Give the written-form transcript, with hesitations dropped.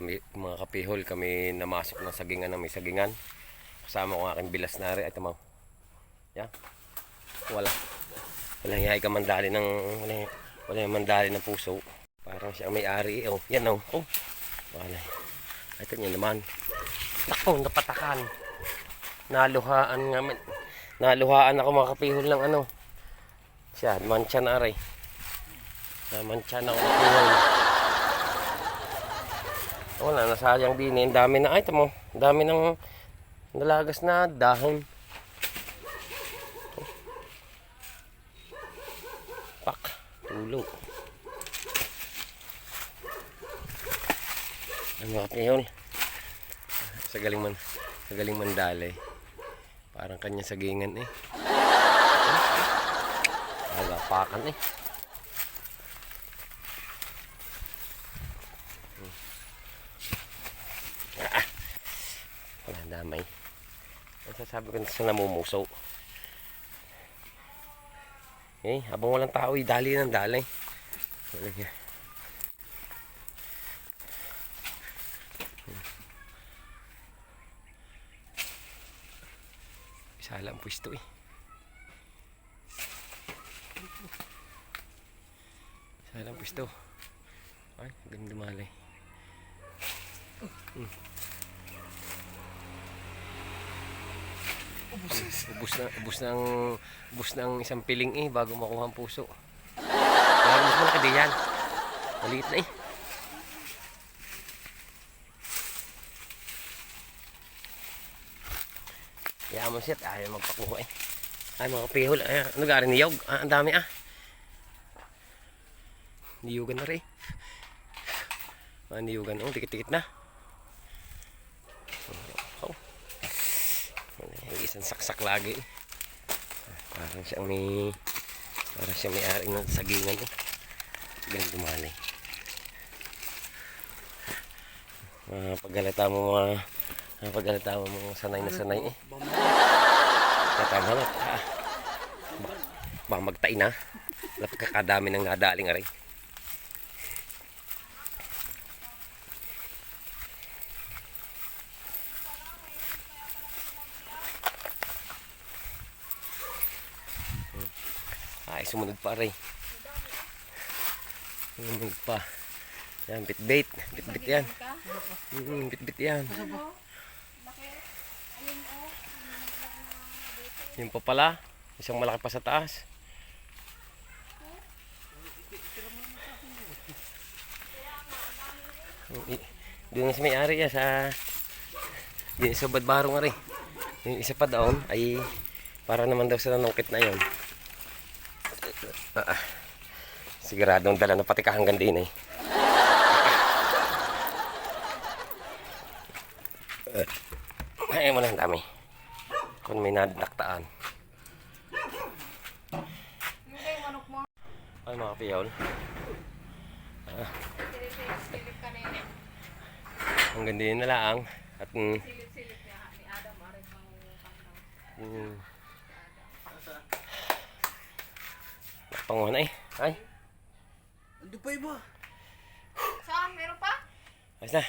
mga kapihol, kami namasok ng sagingan ng may sagingan. Kasama ko ang aking bilas na rin. Ito mo. Yan. Walang hiyay ka mandali ng walang mandali ng puso. Parang siya may-ari. Oh, yan oh. Oh. Wala. Ito niya naman. Nako, napatakan. Naluhaan ako mga kapihol ng ano. Siya, mancha na rin. Mancha na ako kapihol. Wala, nasayang din eh. Ang dami na, ay ito mo. Ang dami ng nalagas na dahon. Pak, tulo. Ang mga kapihol. Sa galing mandali. Parang kanya sagingan eh. Agapakan eh. Wala damay. Ang sasabi ko sa namumuso. Eh, habang walang tao, dali ng dali. Wala niya. Isa lang pwesto eh. Isa lang pwesto. Ay, ganda malay. Ubus ng isang piling eh bago makuha ang puso. Lagi mas malaki din yan. Maliit na eh. Yaman siya, ayaw magpakuha eh. Ay mga kapihol, ay, ano gari niyog? Ah, ang dami ah. Niyugan na rin. Niyugan, oh, dikit-dikit na. Oh. Isang saksak lagi. Parang siyang may-aring ng sagingan eh. Galing dumalay. Paggalata mo mga sanay na sanay eh. Katama na. Baka magtain na. Napagkakadami ng nadaling aray. Ay, sumunod pa aray. Sumunod pa. Yan, bit-bit. Bit-bit yan. Bit-bit yan. Yun pa pala. Isang malaki pa sa taas. Doon sa may-ari yan sa din sa Badbarong nga rin. Yung isa pa doon ay para naman daw sa nanungkit na yon. Siguradong dala na pati kahanggan din eh. Ay mo lang dami. Kung may nadaktaan. Ay mga kapihol. Hanggang din na lang. At panguhan na eh. Ay. Ando pa iba. Saan? Meron pa? Ayos na.